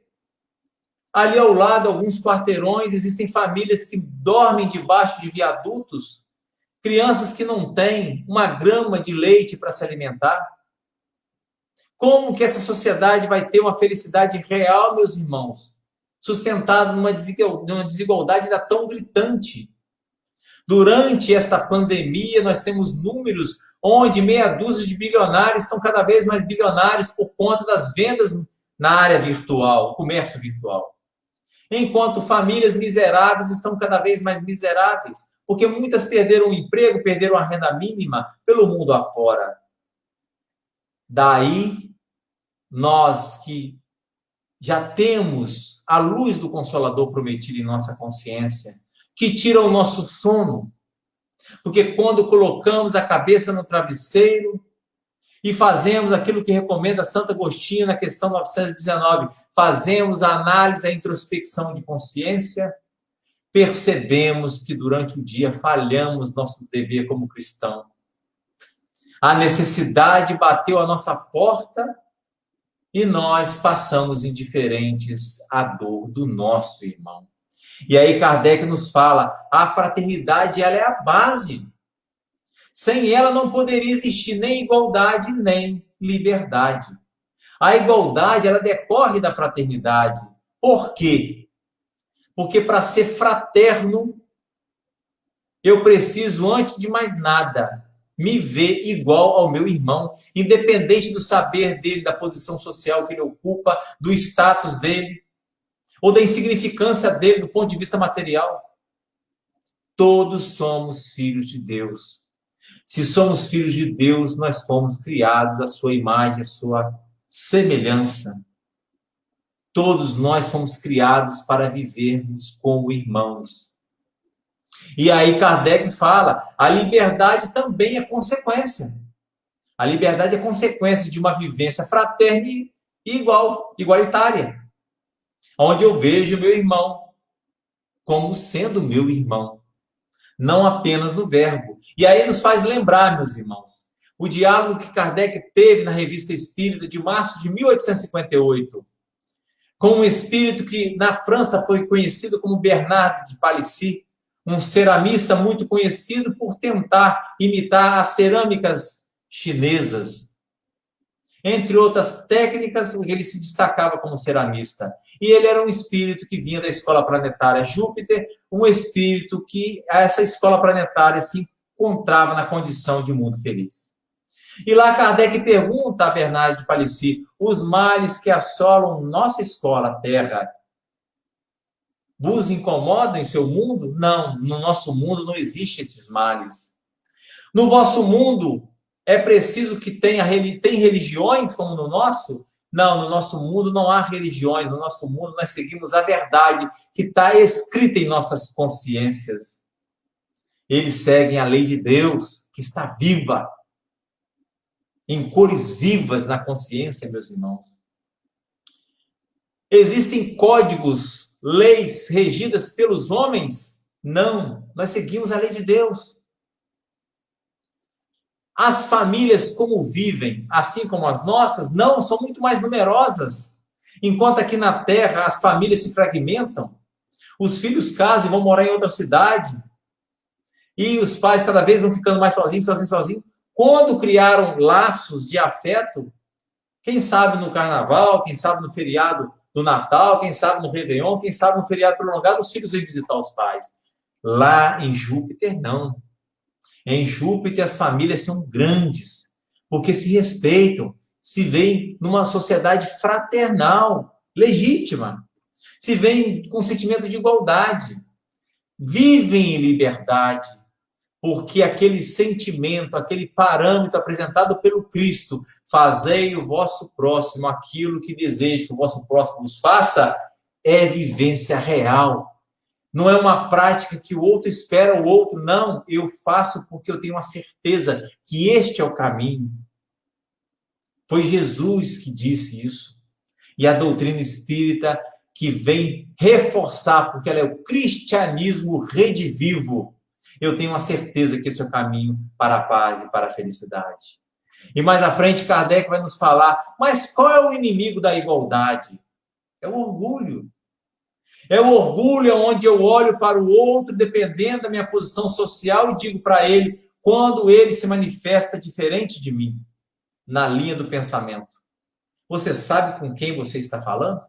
Ali ao lado, alguns quarteirões, existem famílias que dormem debaixo de viadutos, crianças que não têm uma grama de leite para se alimentar. Como que essa sociedade vai ter uma felicidade real, meus irmãos, sustentada numa desigualdade ainda tão gritante? Durante esta pandemia, nós temos números onde meia dúzia de bilionários estão cada vez mais bilionários por conta das vendas na área virtual, comércio virtual. enquanto famílias miseráveis estão cada vez mais miseráveis, porque muitas perderam o emprego, perderam a renda mínima pelo mundo afora. Daí, nós que já temos a luz do Consolador prometido em nossa consciência, que tira o nosso sono, porque quando colocamos a cabeça no travesseiro e fazemos aquilo que recomenda Santo Agostinho na questão 919, fazemos a análise, a introspecção de consciência, percebemos que durante o dia falhamos nosso dever como cristão. A necessidade bateu à nossa porta e nós passamos indiferentes à dor do nosso irmão. E aí Kardec nos fala, a fraternidade ela é a base. Sem ela não poderia existir nem igualdade, nem liberdade. A igualdade ela decorre da fraternidade. Por quê? Porque para ser fraterno, eu preciso, antes de mais nada, me ver igual ao meu irmão, independente do saber dele, da posição social que ele ocupa, do status dele, ou da insignificância dele do ponto de vista material. Todos somos filhos de Deus. Se somos filhos de Deus, nós fomos criados à sua imagem, à sua semelhança. Todos nós fomos criados para vivermos como irmãos. E aí Kardec fala, a liberdade também é consequência. A liberdade é consequência de uma vivência fraterna e igualitária. Onde eu vejo meu irmão como sendo meu irmão. Não apenas no verbo. E aí nos faz lembrar, meus irmãos, o diálogo que Kardec teve na Revista Espírita de março de 1858, com um espírito que na França foi conhecido como Bernard de Palissy, um ceramista muito conhecido por tentar imitar as cerâmicas chinesas. Entre outras técnicas, ele se destacava como ceramista. E ele era um espírito que vinha da escola planetária Júpiter, um espírito que essa escola planetária se encontrava na condição de mundo feliz. E lá Kardec pergunta a Bernard de Palissy, os males que assolam nossa escola, Terra, vos incomodam em seu mundo? Não, no nosso mundo não existem esses males. No vosso mundo é preciso que tem religiões como no nosso? Não, no nosso mundo não há religiões, no nosso mundo nós seguimos a verdade que está escrita em nossas consciências. Eles seguem a lei de Deus, que está viva, em cores vivas na consciência, meus irmãos. Existem códigos, leis regidas pelos homens? Não, nós seguimos a lei de Deus. As famílias como vivem, assim como as nossas, não, são muito mais numerosas. Enquanto aqui na Terra as famílias se fragmentam, os filhos casam e vão morar em outra cidade, e os pais cada vez vão ficando mais sozinhos. Quando criaram laços de afeto, quem sabe no Carnaval, quem sabe no feriado do Natal, quem sabe no Réveillon, quem sabe no feriado prolongado, os filhos vêm visitar os pais. Lá em Júpiter, não. Em Júpiter, as famílias são grandes, porque se respeitam, se veem numa sociedade fraternal, legítima, se veem com sentimento de igualdade, vivem em liberdade, porque aquele sentimento, aquele parâmetro apresentado pelo Cristo, fazei o vosso próximo aquilo que deseja que o vosso próximo vos faça, é vivência real. Não é uma prática que o outro espera o outro, não. Eu faço porque eu tenho a certeza que este é o caminho. Foi Jesus que disse isso. E a doutrina espírita que vem reforçar, porque ela é o cristianismo redivivo. Eu tenho a certeza que esse é o caminho para a paz e para a felicidade. E mais à frente, Kardec vai nos falar, mas qual é o inimigo da igualdade? É o orgulho. É o orgulho onde eu olho para o outro, dependendo da minha posição social, e digo para ele, quando ele se manifesta diferente de mim, na linha do pensamento. Você sabe com quem você está falando?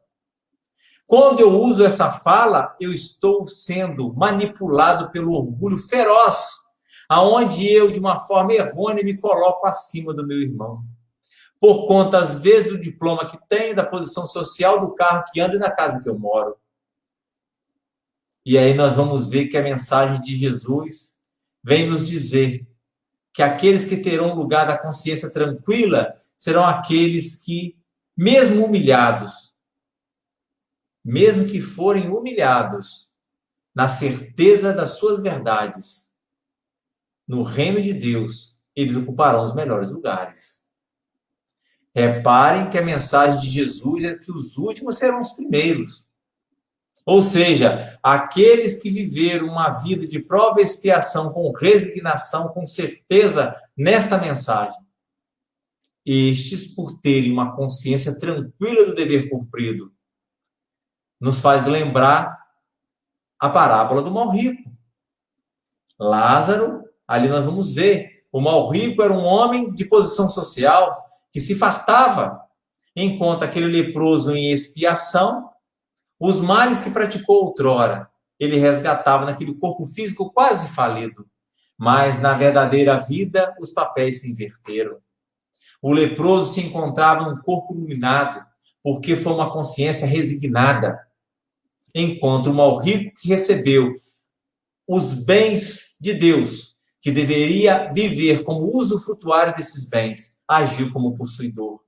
Quando eu uso essa fala, eu estou sendo manipulado pelo orgulho feroz, aonde eu, de uma forma errônea, me coloco acima do meu irmão. Por conta, às vezes, do diploma que tenho, da posição social, do carro que ando e da casa que eu moro. E aí nós vamos ver que a mensagem de Jesus vem nos dizer que aqueles que terão lugar da consciência tranquila serão aqueles que, mesmo que forem humilhados, na certeza das suas verdades, no reino de Deus, eles ocuparão os melhores lugares. Reparem que a mensagem de Jesus é que os últimos serão os primeiros. Ou seja, aqueles que viveram uma vida de prova e expiação com resignação, com certeza nesta mensagem, estes, por terem uma consciência tranquila do dever cumprido, nos faz lembrar a parábola do mau rico. Lázaro, ali nós vamos ver, o mau rico era um homem de posição social que se fartava, enquanto aquele leproso em expiação, os males que praticou outrora, ele resgatava naquele corpo físico quase falido. Mas na verdadeira vida, os papéis se inverteram. O leproso se encontrava num corpo iluminado, porque foi uma consciência resignada, enquanto o mau rico que recebeu os bens de Deus, que deveria viver como usufrutuário desses bens, agiu como possuidor.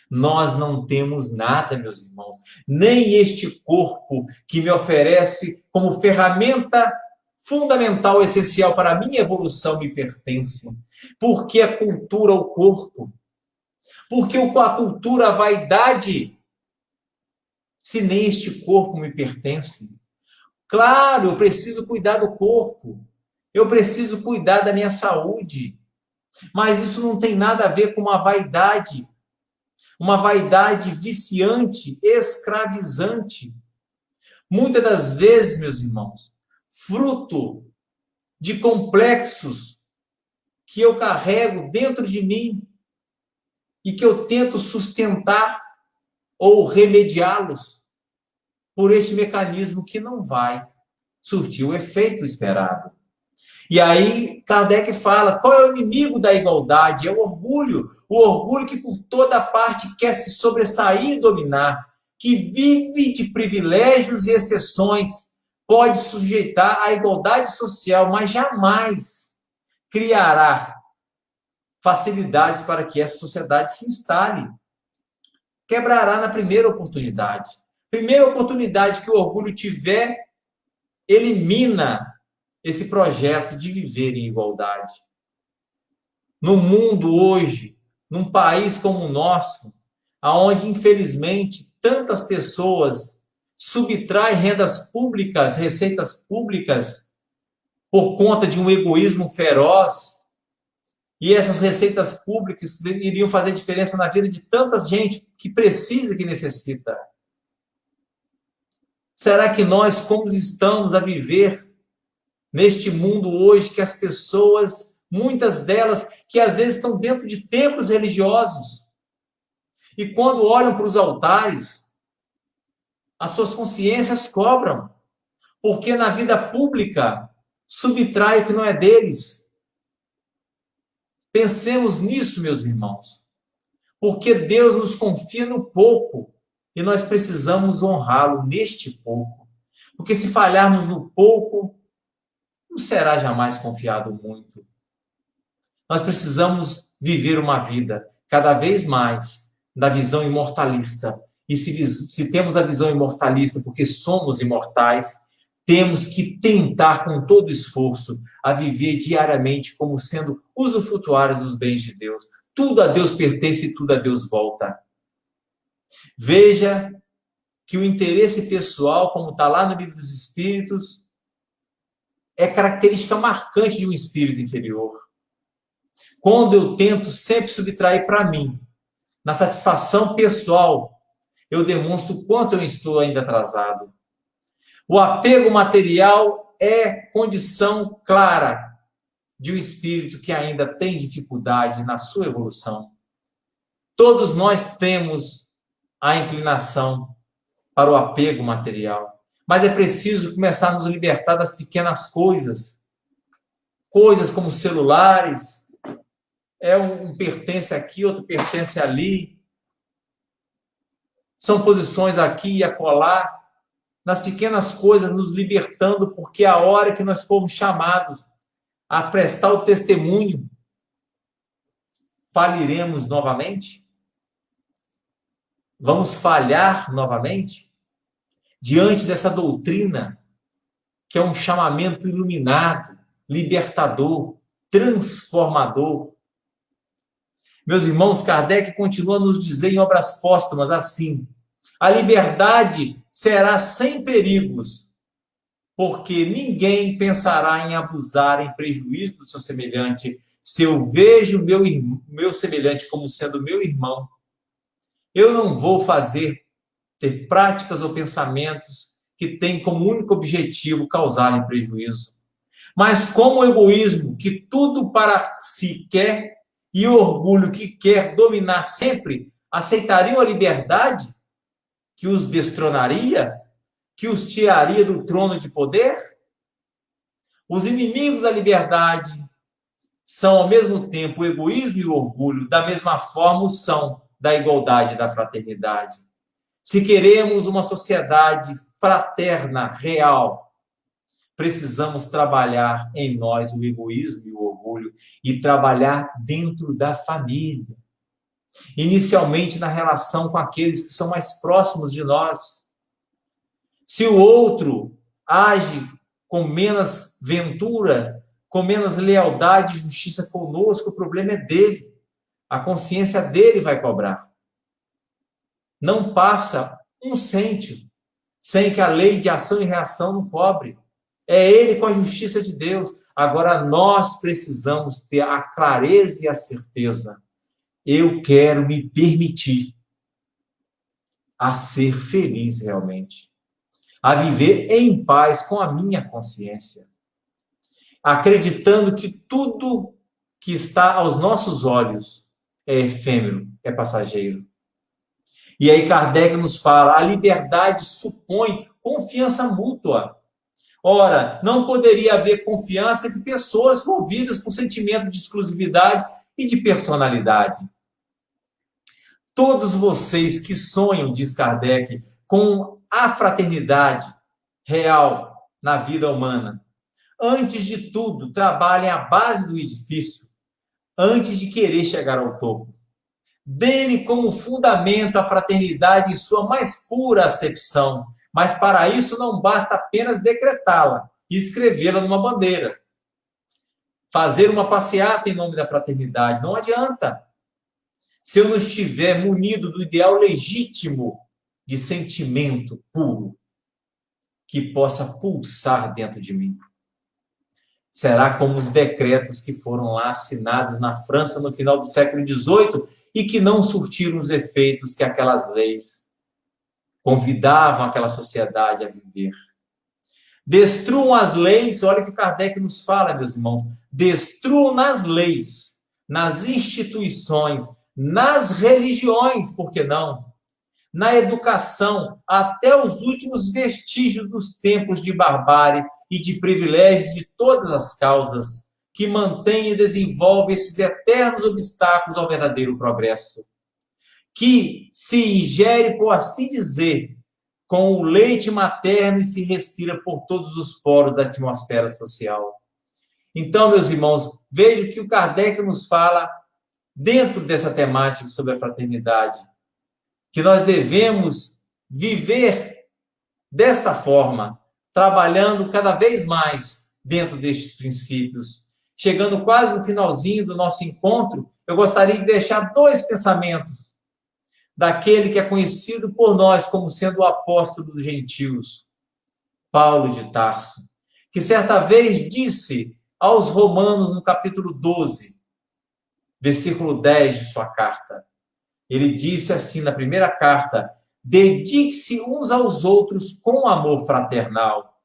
Nós não temos nada, meus irmãos, nem este corpo que me oferece como ferramenta fundamental, essencial para a minha evolução me pertence. Porque a cultura, o corpo? Porque a cultura, a vaidade? Se nem este corpo me pertence. Claro, eu preciso cuidar do corpo. Eu preciso cuidar da minha saúde. Mas isso não tem nada a ver com uma vaidade viciante, escravizante. Muitas das vezes, meus irmãos, fruto de complexos que eu carrego dentro de mim e que eu tento sustentar ou remediá-los por este mecanismo que não vai surtir o efeito esperado. E aí Kardec fala, qual é o inimigo da igualdade? É o orgulho que por toda parte quer se sobressair e dominar, que vive de privilégios e exceções, pode sujeitar à igualdade social, mas jamais criará facilidades para que essa sociedade se instale. Quebrará na primeira oportunidade. Primeira oportunidade que o orgulho tiver, elimina esse projeto de viver em igualdade. No mundo hoje, num país como o nosso, onde, infelizmente, tantas pessoas subtraem rendas públicas, receitas públicas, por conta de um egoísmo feroz, e essas receitas públicas iriam fazer diferença na vida de tanta gente que precisa, que necessita. Será que nós, como estamos a viver neste mundo hoje, que as pessoas, muitas delas, que às vezes estão dentro de templos religiosos, e quando olham para os altares, as suas consciências cobram, porque na vida pública subtrai o que não é deles. Pensemos nisso, meus irmãos, porque Deus nos confia no pouco, e nós precisamos honrá-lo neste pouco, porque se falharmos no pouco, não será jamais confiado muito. Nós precisamos viver uma vida cada vez mais da visão imortalista. E se temos a visão imortalista porque somos imortais, temos que tentar com todo esforço a viver diariamente como sendo usufrutuários dos bens de Deus. Tudo a Deus pertence e tudo a Deus volta. Veja que o interesse pessoal, como está lá no Livro dos Espíritos, é característica marcante de um espírito inferior. Quando eu tento sempre subtrair para mim, na satisfação pessoal, eu demonstro o quanto eu estou ainda atrasado. O apego material é condição clara de um espírito que ainda tem dificuldade na sua evolução. Todos nós temos a inclinação para o apego material. Mas é preciso começar a nos libertar das pequenas coisas. Coisas como celulares. Um pertence aqui, outro pertence ali. São posições aqui e acolá. nas pequenas coisas, nos libertando, porque a hora que nós fomos chamados a prestar o testemunho, faliremos novamente? Vamos falhar novamente? Diante dessa doutrina, que é um chamamento iluminado, libertador, transformador. Meus irmãos, Kardec continua a nos dizer em Obras Póstumas assim: a liberdade será sem perigos, porque ninguém pensará em abusar em prejuízo do seu semelhante. Se eu vejo meu semelhante como sendo meu irmão, eu não vou ter práticas ou pensamentos que têm como único objetivo causar-lhe prejuízo. Mas como o egoísmo, que tudo para si quer, e o orgulho, que quer dominar sempre, aceitariam a liberdade que os destronaria, que os tiraria do trono de poder? Os inimigos da liberdade são, ao mesmo tempo, o egoísmo e o orgulho, da mesma forma o são da igualdade e da fraternidade. Se queremos uma sociedade fraterna, real, precisamos trabalhar em nós o egoísmo e o orgulho e trabalhar dentro da família. Inicialmente na relação com aqueles que são mais próximos de nós. Se o outro age com menos ventura, com menos lealdade e justiça conosco, o problema é dele. A consciência dele vai cobrar. Não passa um cêntimo sem que a lei de ação e reação não cobre. É ele com a justiça de Deus. Agora nós precisamos ter a clareza e a certeza. Eu quero me permitir a ser feliz realmente, a viver em paz com a minha consciência, acreditando que tudo que está aos nossos olhos é efêmero, é passageiro. E aí Kardec nos fala, a liberdade supõe confiança mútua. Ora, não poderia haver confiança entre pessoas movidas por sentimento de exclusividade e de personalidade. Todos vocês que sonham, diz Kardec, com a fraternidade real na vida humana, antes de tudo, trabalhem a base do edifício, antes de querer chegar ao topo. Dê-lhe como fundamento a fraternidade em sua mais pura acepção, mas para isso não basta apenas decretá-la e escrevê-la numa bandeira. Fazer uma passeata em nome da fraternidade não adianta. Se eu não estiver munido do ideal legítimo de sentimento puro que possa pulsar dentro de mim. Será como os decretos que foram lá assinados na França no final do século XVIII e que não surtiram os efeitos que aquelas leis convidavam aquela sociedade a viver. Destruam as leis, olha o que Kardec nos fala, meus irmãos, destruam nas leis, nas instituições, nas religiões, por que não? Na educação, até os últimos vestígios dos tempos de barbárie e de privilégio de todas as causas que mantêm e desenvolvem esses eternos obstáculos ao verdadeiro progresso. Que se ingere, por assim dizer, com o leite materno e se respira por todos os poros da atmosfera social. Então, meus irmãos, veja que o Kardec nos fala dentro dessa temática sobre a fraternidade, que nós devemos viver desta forma, trabalhando cada vez mais dentro destes princípios. Chegando quase no finalzinho do nosso encontro, eu gostaria de deixar 2 pensamentos daquele que é conhecido por nós como sendo o apóstolo dos gentios, Paulo de Tarso, que certa vez disse aos romanos no capítulo 12, versículo 10 de sua carta. Ele disse assim na primeira carta: dedique-se uns aos outros com amor fraternal.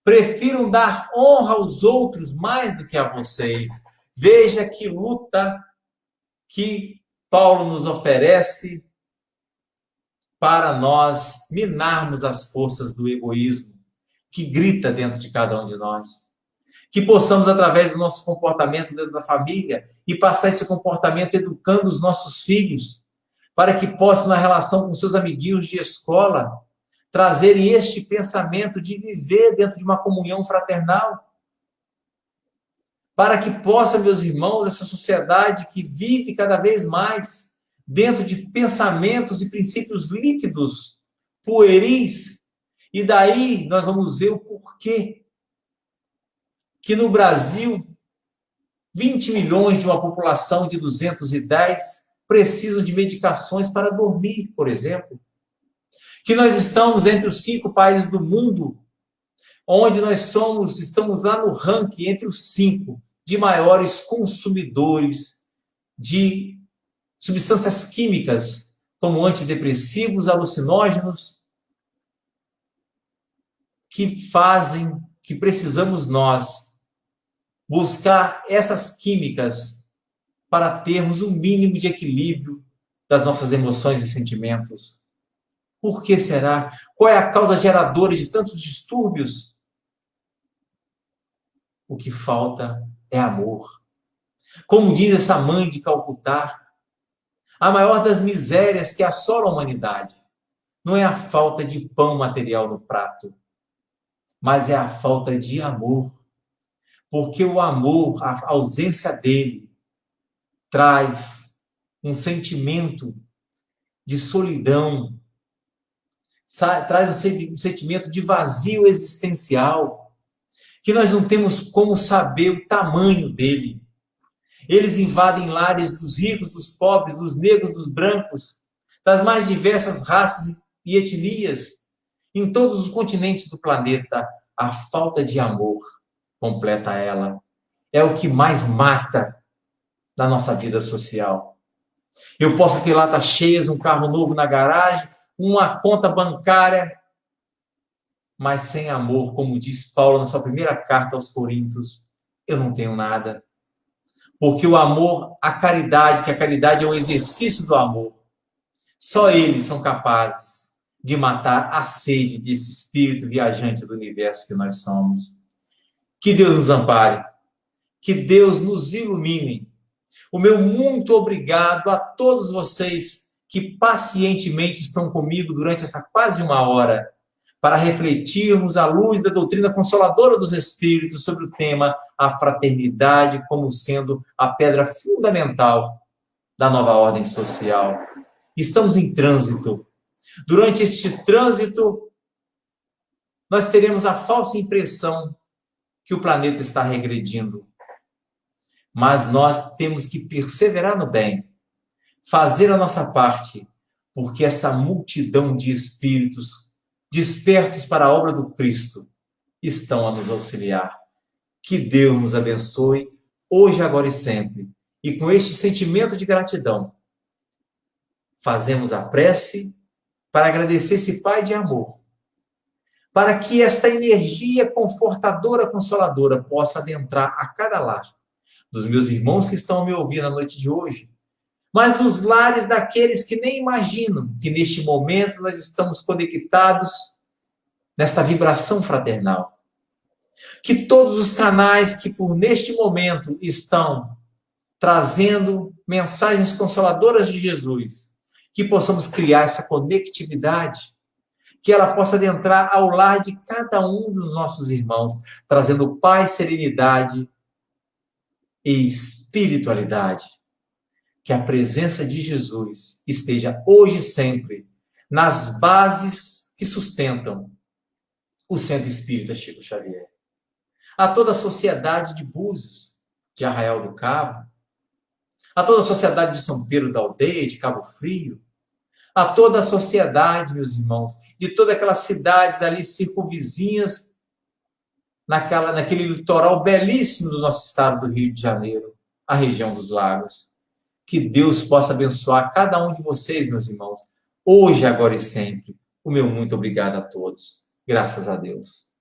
Prefiram dar honra aos outros mais do que a vocês. Veja que luta que Paulo nos oferece para nós minarmos as forças do egoísmo que grita dentro de cada um de nós. Que possamos, através do nosso comportamento dentro da família, e passar esse comportamento educando os nossos filhos, para que possam, na relação com seus amiguinhos de escola, trazerem este pensamento de viver dentro de uma comunhão fraternal, para que possa, meus irmãos, essa sociedade que vive cada vez mais dentro de pensamentos e princípios líquidos, pueris, e daí nós vamos ver o porquê que no Brasil 20 milhões de uma população de 210 precisam de medicações para dormir, por exemplo. Que nós estamos entre os 5 países do mundo, onde estamos lá no ranking entre os 5 de maiores consumidores de substâncias químicas, como antidepressivos, alucinógenos, que fazem que precisamos nós buscar essas químicas para termos um mínimo de equilíbrio das nossas emoções e sentimentos. Por que será? Qual é a causa geradora de tantos distúrbios? O que falta é amor. Como diz essa mãe de Calcutá, a maior das misérias que assola a humanidade não é a falta de pão material no prato, mas é a falta de amor. Porque o amor, a ausência dele, traz um sentimento de solidão, traz um sentimento de vazio existencial, que nós não temos como saber o tamanho dele. Eles invadem lares dos ricos, dos pobres, dos negros, dos brancos, das mais diversas raças e etnias, em todos os continentes do planeta. A falta de amor completa ela. É o que mais mata na nossa vida social. Eu posso ter latas cheias, um carro novo na garagem, uma conta bancária, mas sem amor, como diz Paulo na sua primeira carta aos Coríntios, eu não tenho nada. Porque o amor, a caridade, que a caridade é um exercício do amor, só eles são capazes de matar a sede desse espírito viajante do universo que nós somos. Que Deus nos ampare, que Deus nos ilumine. O meu muito obrigado a todos vocês que pacientemente estão comigo durante essa quase 1 hora, para refletirmos à luz da doutrina consoladora dos Espíritos sobre o tema a fraternidade como sendo a pedra fundamental da nova ordem social. Estamos em trânsito. Durante este trânsito, nós teremos a falsa impressão que o planeta está regredindo. Mas nós temos que perseverar no bem, fazer a nossa parte, porque essa multidão de espíritos despertos para a obra do Cristo estão a nos auxiliar. Que Deus nos abençoe, hoje, agora e sempre. E com este sentimento de gratidão, fazemos a prece para agradecer esse Pai de amor, para que esta energia confortadora, consoladora, possa adentrar a cada lar dos meus irmãos que estão me ouvindo na noite de hoje, mas nos lares daqueles que nem imaginam que neste momento nós estamos conectados nesta vibração fraternal. Que todos os canais que por neste momento estão trazendo mensagens consoladoras de Jesus, que possamos criar essa conectividade, que ela possa adentrar ao lar de cada um dos nossos irmãos, trazendo paz, serenidade e espiritualidade. Que a presença de Jesus esteja hoje e sempre nas bases que sustentam o Centro Espírita Chico Xavier. A toda a sociedade de Búzios, de Arraial do Cabo, a toda a sociedade de São Pedro da Aldeia, de Cabo Frio, a toda a sociedade, meus irmãos, de todas aquelas cidades ali circunvizinhas, naquele litoral belíssimo do nosso estado do Rio de Janeiro, a região dos lagos. Que Deus possa abençoar cada um de vocês, meus irmãos, hoje, agora e sempre. O meu muito obrigado a todos. Graças a Deus.